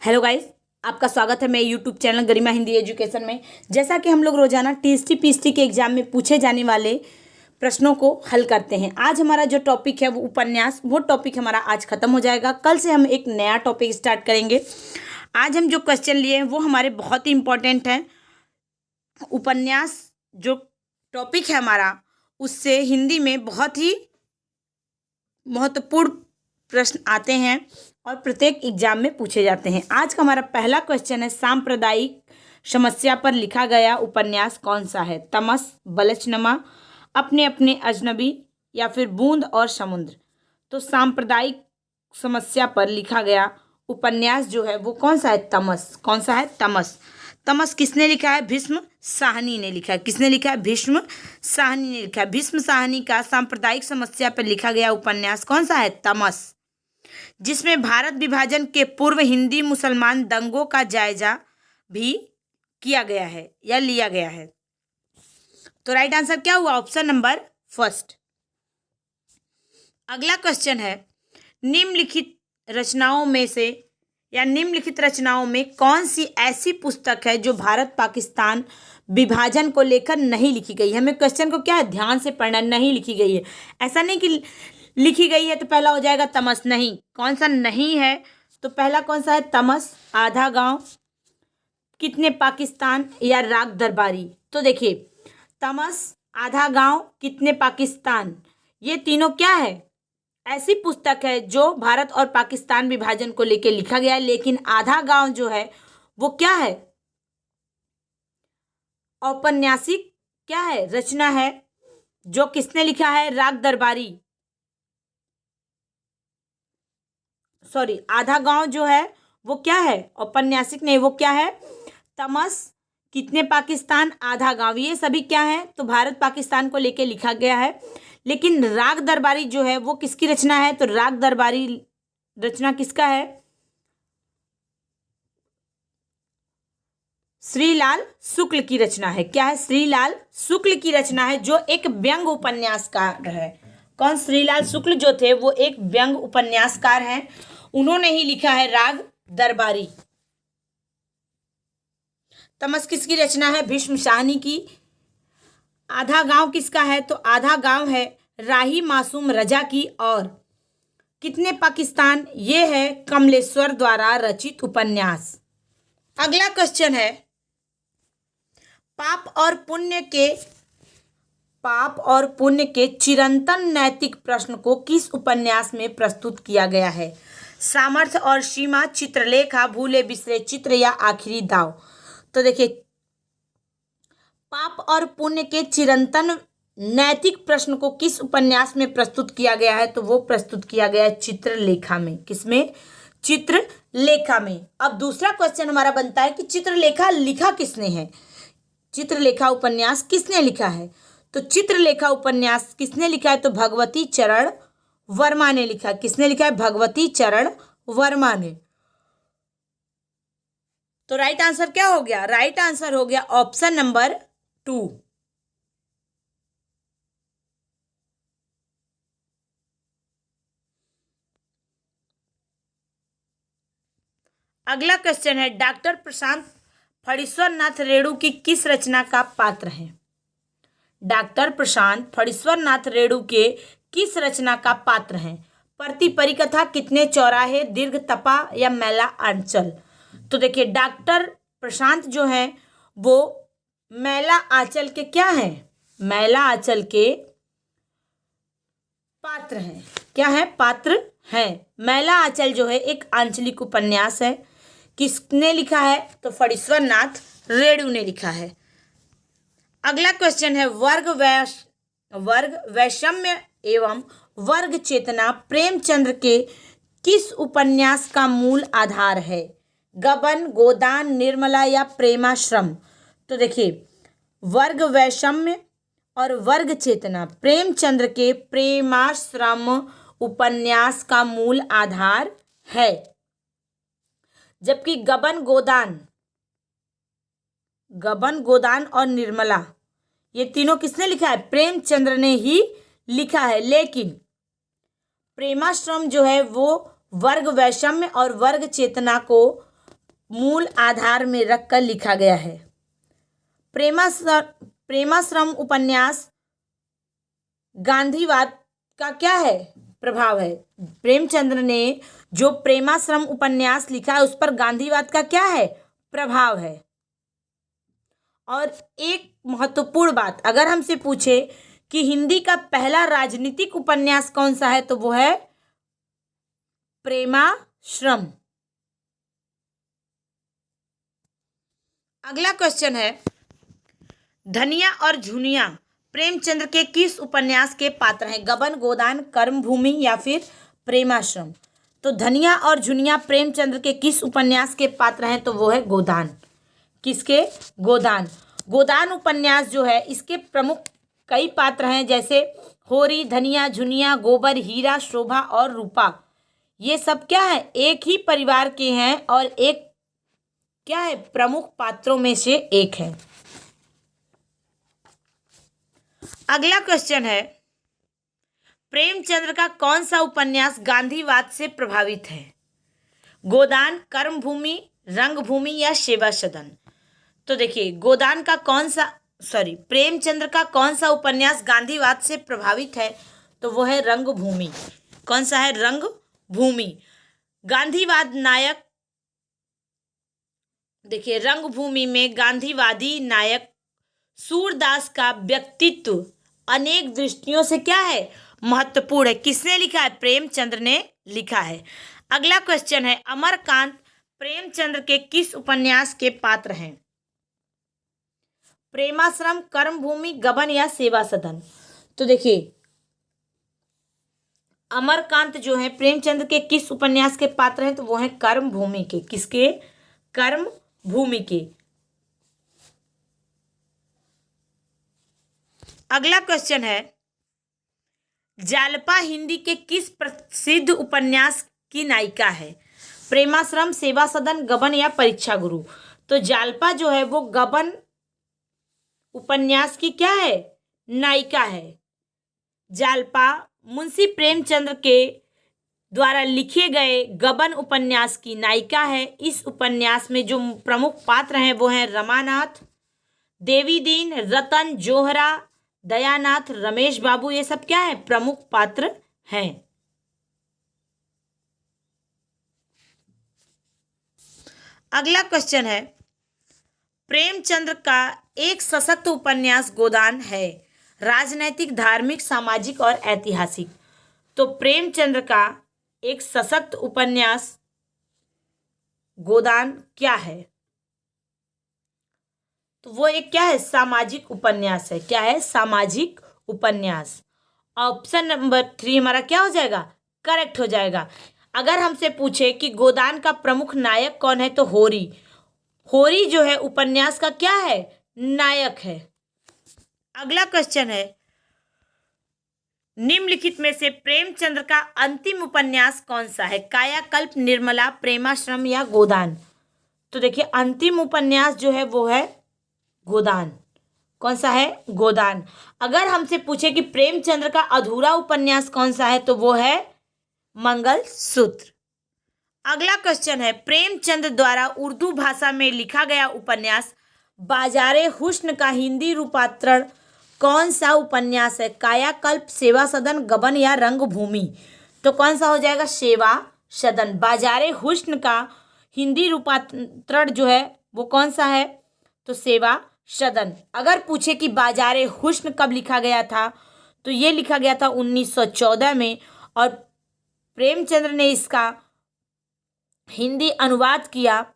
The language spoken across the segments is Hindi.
हेलो गाइस, आपका स्वागत है मेरे यूट्यूब चैनल गरिमा हिंदी एजुकेशन में। जैसा कि हम लोग रोजाना टीएसटी पीएसटी के एग्जाम में पूछे जाने वाले प्रश्नों को हल करते हैं। आज हमारा जो टॉपिक है वो उपन्यास, वो टॉपिक हमारा आज खत्म हो जाएगा। कल से हम एक नया टॉपिक स्टार्ट करेंगे। आज हम जो क्वेश्चन लिए हैं वो हमारे बहुत ही इंपॉर्टेंट हैं। उपन्यास जो टॉपिक है हमारा, उससे हिंदी में बहुत ही महत्वपूर्ण प्रश्न आते हैं और प्रत्येक एग्जाम में पूछे जाते हैं। आज का हमारा पहला क्वेश्चन है, सांप्रदायिक समस्या पर लिखा गया उपन्यास कौन सा है? तमस, बलचनमा, अपने अपने अजनबी या फिर बूंद और समुद्र। तो सांप्रदायिक समस्या पर लिखा गया उपन्यास जो है वो कौन सा है? तमस। कौन सा है? तमस। तमस किसने लिखा है? भीष्म साहनी ने लिखा है। किसने लिखा है? भीष्म साहनी ने लिखा है। भीष्म साहनी का सांप्रदायिक समस्या पर लिखा गया उपन्यास कौन सा है? तमस, जिसमें भारत विभाजन के पूर्व हिंदी मुसलमान दंगों का जायजा भी किया गया है या लिया गया है। तो राइट आंसर क्या हुआ? Option number first. अगला क्वेश्चन है, निम्नलिखित रचनाओं में से या निम्नलिखित रचनाओं में कौन सी ऐसी पुस्तक है जो भारत पाकिस्तान विभाजन को लेकर नहीं लिखी गई है? हमें क्वेश्चन को क्या है, ध्यान से पढ़ना। नहीं लिखी गई है, ऐसा नहीं कि लिखी गई है तो पहला हो जाएगा तमस। नहीं, कौन सा नहीं है? तो पहला कौन सा है? तमस, आधा गांव, कितने पाकिस्तान या राग दरबारी। तो देखिए, तमस, आधा गांव, कितने पाकिस्तान, ये तीनों क्या है? ऐसी पुस्तक है जो भारत और पाकिस्तान विभाजन को लेकर लिखा गया है। लेकिन आधा गांव जो है वो क्या है? औपन्यासिक क्या है? रचना है जो किसने लिखा है? राग दरबारी। सॉरी, आधा गांव जो है वो क्या है? औपन्यासिक नहीं, वो क्या है? तमस, कितने पाकिस्तान, आधा गांव, ये सभी क्या है? तो भारत पाकिस्तान को लेके लिखा गया है। लेकिन राग दरबारी जो है वो किसकी रचना है? तो राग दरबारी रचना किसका है? श्रीलाल शुक्ल की रचना है। क्या है? श्रीलाल शुक्ल की रचना है, जो एक व्यंग उपन्यासकार है। कौन? श्रीलाल शुक्ल जो थे वो एक व्यंग उपन्यासकार हैं। उन्होंने ही लिखा है राग दरबारी। तमस किसकी रचना है? भीष्म साहनी की। आधा गांव किसका है? तो आधा गांव है राही मासूम रजा की। और कितने पाकिस्तान, ये है कमलेश्वर द्वारा रचित उपन्यास। अगला क्वेश्चन है, पाप और पुण्य के चिरंतन नैतिक प्रश्न को किस उपन्यास में प्रस्तुत किया गया है? सामर्थ्य और सीमा, चित्रलेखा, भूले बिसरे चित्र या आखिरी दाव। तो देखिए, पाप और पुण्य के चिरंतन नैतिक प्रश्न को किस उपन्यास में प्रस्तुत किया गया है? तो वो प्रस्तुत किया गया है चित्रलेखा में। किसमें? चित्रलेखा में। अब दूसरा क्वेश्चन हमारा बनता है कि चित्रलेखा लिखा किसने है? चित्रलेखा उपन्यास किसने लिखा है? तो चित्रलेखा उपन्यास किसने लिखा है? तो भगवती चरण वर्मा ने लिखा। किसने लिखा है? भगवती चरण वर्मा ने। तो राइट आंसर क्या हो गया? राइट आंसर हो गया ऑप्शन नंबर 2। अगला क्वेश्चन है, डॉक्टर प्रशांत फणीश्वर नाथ रेणु की किस रचना का पात्र है? डॉक्टर प्रशांत फणीश्वर नाथ रेणु के किस रचना का पात्र हैं? प्रति परिकथा, कितने चौराहे, दीर्घ तपा या मैला आंचल। तो देखिए, डॉक्टर प्रशांत जो है वो मैला आंचल के क्या हैं? मैला आंचल के पात्र हैं। क्या है? पात्र हैं। मैला आंचल जो है एक आंचलिक उपन्यास है। किसने लिखा है? तो फणीश्वर नाथ रेणु ने लिखा है। अगला क्वेश्चन है, वर्ग वैषम्य एवं वर्ग चेतना प्रेमचंद्र के किस उपन्यास का मूल आधार है? गबन, गोदान, निर्मला या प्रेमाश्रम। तो देखिए, वर्ग वैषम्य और वर्ग चेतना प्रेमचंद्र के प्रेमाश्रम उपन्यास का मूल आधार है। जबकि गबन गोदान और निर्मला, ये तीनों किसने लिखा है? प्रेमचंद्र ने ही लिखा है। लेकिन प्रेमाश्रम जो है वो वर्ग वैषम्य और वर्ग चेतना को मूल आधार में रखकर लिखा गया है। प्रेमाश्रम उपन्यास गांधीवाद का क्या है, प्रभाव है। प्रेमचंद्र ने जो प्रेमाश्रम उपन्यास लिखा है उस पर गांधीवाद का क्या है, प्रभाव है। और एक महत्वपूर्ण बात, अगर हमसे पूछे कि हिंदी का पहला राजनीतिक उपन्यास कौन सा है तो वो है प्रेमाश्रम। अगला क्वेश्चन है, धनिया और झुनिया प्रेमचंद्र के किस उपन्यास के पात्र हैं, गबन, गोदान, कर्मभूमि या फिर प्रेमाश्रम। तो धनिया और झुनिया प्रेमचंद्र के किस उपन्यास के पात्र हैं तो वो है गोदान। किसके, गोदान। गोदान उपन्यास जो है इसके प्रमुख कई पात्र हैं, जैसे होरी, धनिया, झुनिया, गोबर, हीरा, शोभा और रूपा। ये सब क्या है, एक ही परिवार के हैं और एक क्या है, प्रमुख पात्रों में से एक है। अगला क्वेश्चन है, प्रेमचंद्र का कौन सा उपन्यास गांधीवाद से प्रभावित है, गोदान, कर्मभूमि, रंगभूमि या सेवा सदन। तो देखिए गोदान का प्रेमचंद्र का कौन सा उपन्यास गांधीवाद से प्रभावित है तो वो है रंगभूमि। कौन सा है, रंगभूमि। गांधीवाद नायक, देखिए रंगभूमि में गांधीवादी नायक सूरदास का व्यक्तित्व अनेक दृष्टियों से क्या है, महत्वपूर्ण है। किसने लिखा है, प्रेमचंद्र ने लिखा है। अगला क्वेश्चन है, अमरकांत प्रेमचंद्र के किस उपन्यास के पात्र हैं, प्रेमाश्रम, कर्मभूमि, गबन या सेवा सदन। तो देखिए अमरकांत जो है प्रेमचंद्र के किस उपन्यास के पात्र हैं तो वो है कर्मभूमि के। किसके, कर्मभूमि के। अगला क्वेश्चन है, जालपा हिंदी के किस प्रसिद्ध उपन्यास की नायिका है, प्रेमाश्रम, सेवा सदन, गबन या परीक्षा गुरु। तो जालपा जो है वो गबन उपन्यास की क्या है, नायिका है। जालपा मुंशी प्रेमचंद्र के द्वारा लिखे गए गबन उपन्यास की नायिका है। इस उपन्यास में जो प्रमुख पात्र हैं वो हैं रमानाथ, देवी दीन, रतन, जोहरा, दयानाथ, रमेश बाबू। ये सब क्या है, प्रमुख पात्र हैं। अगला क्वेश्चन है, प्रेमचंद्र का एक सशक्त उपन्यास गोदान है, राजनैतिक, धार्मिक, सामाजिक और ऐतिहासिक। तो प्रेमचंद्र का एक सशक्त उपन्यास गोदान क्या है, तो वो एक क्या है, सामाजिक उपन्यास है। क्या है, सामाजिक उपन्यास। ऑप्शन नंबर 3 हमारा क्या हो जाएगा, करेक्ट हो जाएगा। अगर हमसे पूछे कि गोदान का प्रमुख नायक कौन है तो होरी। होरी जो है उपन्यास का क्या है, नायक है। अगला क्वेश्चन है, निम्नलिखित में से प्रेमचंद्र का अंतिम उपन्यास कौन सा है, कायाकल्प, निर्मला, प्रेमाश्रम या गोदान। तो देखिए अंतिम उपन्यास जो है वो है गोदान। कौन सा है, गोदान। अगर हमसे पूछे कि प्रेमचंद्र का अधूरा उपन्यास कौन सा है तो वो है मंगलसूत्र। अगला क्वेश्चन है, प्रेमचंद्र द्वारा उर्दू भाषा में लिखा गया उपन्यास बाजारे हुस्न का हिंदी रूपांतरण कौन सा उपन्यास है, कायाकल्प, सेवा सदन, गबन या रंगभूमि। तो कौन सा हो जाएगा, सेवा सदन। बाजारे हुस्न का हिंदी रूपांतरण जो है वो कौन सा है तो सेवा सदन। अगर पूछे कि बाजारे हुस्न कब लिखा गया था तो ये लिखा गया था 1914 में, और प्रेमचंद्र ने इसका हिंदी अनुवाद किया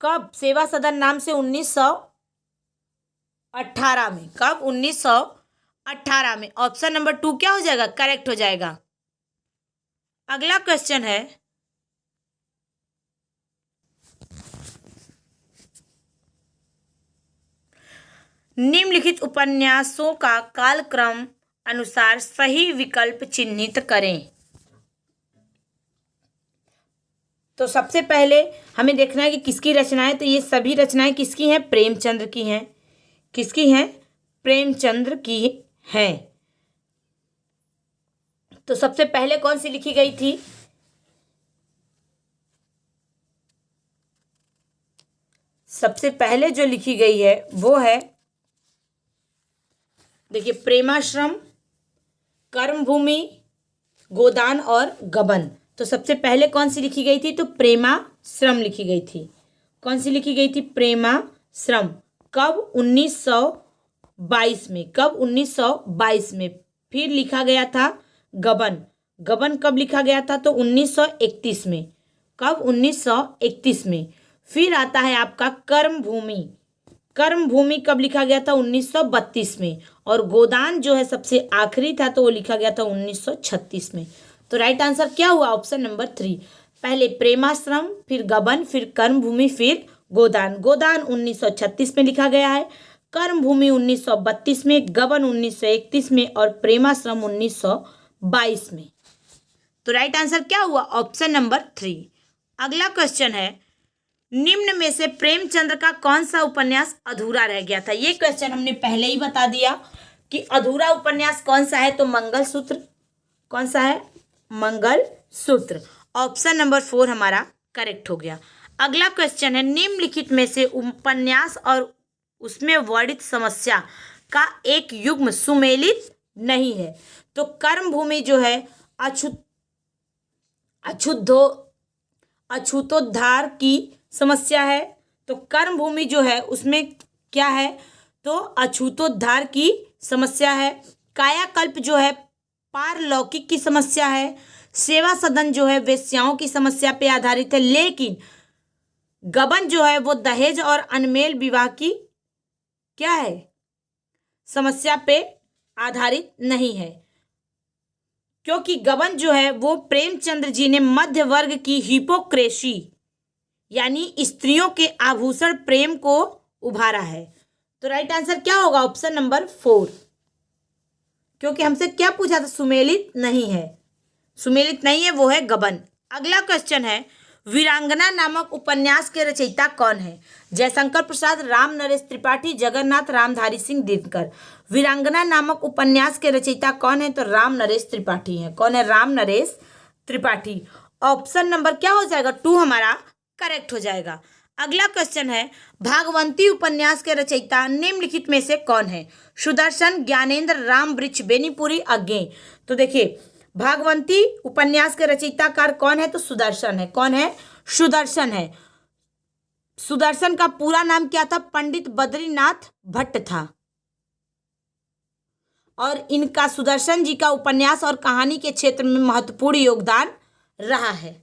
कब, सेवा सदन नाम से 1918 में। कब, 1918 में। ऑप्शन नंबर 2 क्या हो जाएगा, करेक्ट हो जाएगा। अगला क्वेश्चन है, निम्नलिखित उपन्यासों का कालक्रम अनुसार सही विकल्प चिन्हित करें। तो सबसे पहले हमें देखना है कि किसकी रचनाएं, तो ये सभी रचनाएं किसकी हैं, प्रेमचंद्र की हैं। किसकी हैं, प्रेमचंद्र की हैं। तो सबसे पहले कौन सी लिखी गई थी, सबसे पहले जो लिखी गई है वो है, देखिए, प्रेमाश्रम, कर्मभूमि, गोदान और गबन। तो सबसे पहले कौन सी लिखी गई थी? तो प्रेमाश्रम लिखी गई थी। कौन सी लिखी गई थी? प्रेमाश्रम। कब? 1922 में। कब? 1922 में। फिर लिखा गया था गबन। गबन कब लिखा गया था? तो 1931 में। कब? 1931 में। फिर आता है आपका कर्मभूमि। कर्मभूमि कब लिखा गया था? 1932 में। और गोदान जो है सबसे आखिरी था, तो वो लिखा गया था 1936 में। तो राइट आंसर क्या हुआ? Option number 3। पहले प्रेमाश्रम, फिर गबन, फिर कर्मभूमि, फिर गोदान। गोदान 1936 में लिखा गया है, कर्मभूमि 1932 में, गबन 1931 में और प्रेमाश्रम 1922 में। तो राइट आंसर क्या हुआ? Option number 3। अगला क्वेश्चन है, निम्न में से प्रेमचंद्र का कौन सा उपन्यास अधूरा रह गया था? ये क्वेश्चन हमने पहले ही बता दिया कि अधूरा उपन्यास कौन सा है, तो मंगलसूत्र। कौन सा है? मंगलसूत्र। ऑप्शन नंबर 4 हमारा करेक्ट हो गया। अगला क्वेश्चन है, निम्नलिखित में से उपन्यास और उसमें वर्णित समस्या का एक युग्म सुमेलित नहीं है। तो कर्मभूमि जो है अछूतोद्धार की समस्या है। तो कर्मभूमि जो है उसमें क्या है? तो अछूतोद्धार की समस्या है। कायाकल्प जो है पारलौकिक की समस्या है। सेवा सदन जो है वेश्याओं की समस्या पे आधारित है। लेकिन गबन जो है वो दहेज और अनमेल विवाह की क्या है? समस्या पे आधारित नहीं है, क्योंकि गबन जो है वो प्रेमचंद्र जी ने मध्य वर्ग की हिपोक्रेसी यानी स्त्रियों के आभूषण प्रेम को उभारा है। तो राइट आंसर क्या होगा? Option number 4। क्योंकि हमसे क्या पूछा था? सुमेलित नहीं है। सुमेलित नहीं है वो है गबन। अगला क्वेश्चन है, वीरांगना नामक उपन्यास के रचयिता कौन है? जयशंकर प्रसाद, राम नरेश त्रिपाठी, जगन्नाथ रामधारी सिंह दिनकर। वीरांगना नामक उपन्यास के रचयिता कौन है? तो राम नरेश त्रिपाठी है। कौन है? राम नरेश त्रिपाठी। ऑप्शन नंबर क्या हो जाएगा? 2 हमारा करेक्ट हो जाएगा। अगला क्वेश्चन है, भागवंती उपन्यास के रचयिता निम्नलिखित में से कौन है? सुदर्शन, ज्ञानेन्द्र, राम वृक्ष, बेनीपुरी, अज्ञेय। तो देखिए, भागवंती उपन्यास के रचयिताकार कौन है? तो सुदर्शन है। कौन है? सुदर्शन है। सुदर्शन का पूरा नाम क्या था? पंडित बद्रीनाथ भट्ट था। और इनका, सुदर्शन जी का उपन्यास और कहानी के क्षेत्र में महत्वपूर्ण योगदान रहा है।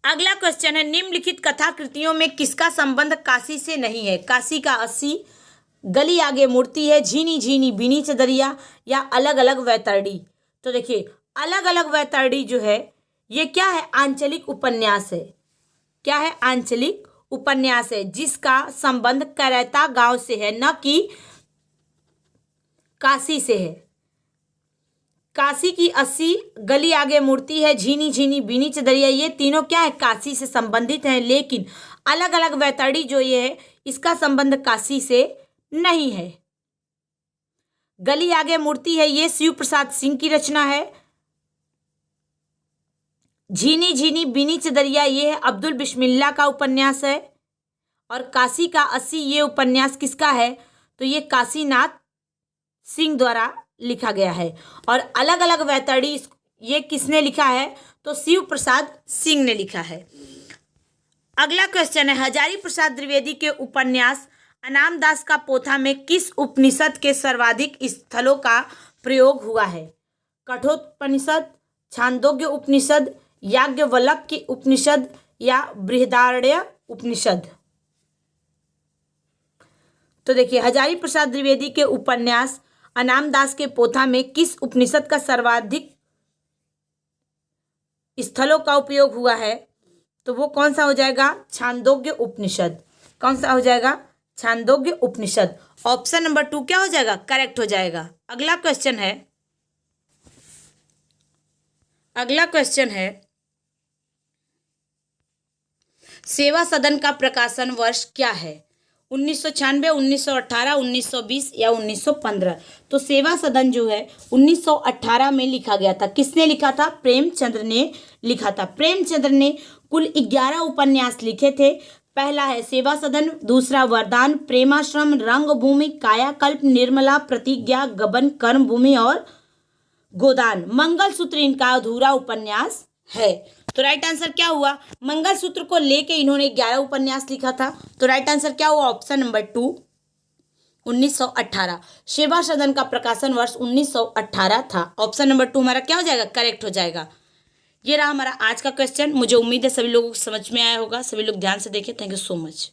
अगला क्वेश्चन है, निम्नलिखित कथा कृतियों में किसका संबंध काशी से नहीं है? काशी का 80, गली आगे मूर्ति है, झीनी झीनी बीनी चदरिया या अलग अलग वैतरणी। तो देखिए, अलग अलग वैतरणी जो है ये क्या है? आंचलिक उपन्यास है। क्या है? आंचलिक उपन्यास है, जिसका संबंध करैता गांव से है, न कि काशी से है। काशी की 80, गली आगे मूर्ति है, झीनी झीनी बीनी चदरिया, ये तीनों क्या है? काशी से संबंधित हैं। लेकिन अलग अलग वैतरणी जो ये है इसका संबंध काशी से नहीं है। गली आगे मूर्ति है, ये शिव प्रसाद सिंह की रचना है। झीनी झीनी बीनी चदरिया ये है अब्दुल बिस्मिल्लाह का उपन्यास है। और काशी का 80 ये उपन्यास किसका है? तो ये काशीनाथ सिंह द्वारा लिखा गया है। और अलग अलग वैतरणी ये किसने लिखा है? तो शिव प्रसाद सिंह ने लिखा है। अगला क्वेश्चन है, हजारी प्रसाद द्विवेदी के उपन्यास अनाम दास का पोथा में किस उपनिषद के सर्वाधिक स्थलों का प्रयोग हुआ है? कठोपनिषद, छांदोग्य उपनिषद, याज्ञवल्क्य उपनिषद या बृहदारण्यक उपनिषद। तो देखिए, हजारी प्रसाद द्विवेदी के उपन्यास अनाम दास के पोथा में किस उपनिषद का सर्वाधिक स्थलों का उपयोग हुआ है? तो वो कौन सा हो जाएगा? छांदोग्य उपनिषद। कौन सा हो जाएगा? छांदोग्य उपनिषद। ऑप्शन नंबर 2 क्या हो जाएगा? करेक्ट हो जाएगा। अगला क्वेश्चन है, सेवा सदन का प्रकाशन वर्ष क्या है? 1996, 1918, 1920 या 1915। तो सेवा सदन जो है 1918 में लिखा गया था। किसने लिखा था? प्रेमचंद्र ने लिखा था। प्रेमचंद्र ने कुल 11 उपन्यास लिखे थे। पहला है सेवा सदन, दूसरा वरदान, प्रेमाश्रम, रंगभूमि, कायाकल्प, निर्मला, प्रतिज्ञा, गबन, कर्मभूमि और गोदान। मंगलसूत्र इनका अधूरा उपन्यास है। तो राइट आंसर क्या हुआ? मंगलसूत्र को लेके इन्होंने 11 उपन्यास लिखा था। तो राइट आंसर क्या हुआ? Option number 2, 1918। सेवा सदन का प्रकाशन वर्ष 1918 था। ऑप्शन नंबर 2 हमारा क्या हो जाएगा? करेक्ट हो जाएगा। ये रहा हमारा आज का क्वेश्चन। मुझे उम्मीद है सभी लोगों को समझ में आया होगा। सभी लोग ध्यान से देखें। Thank you so much.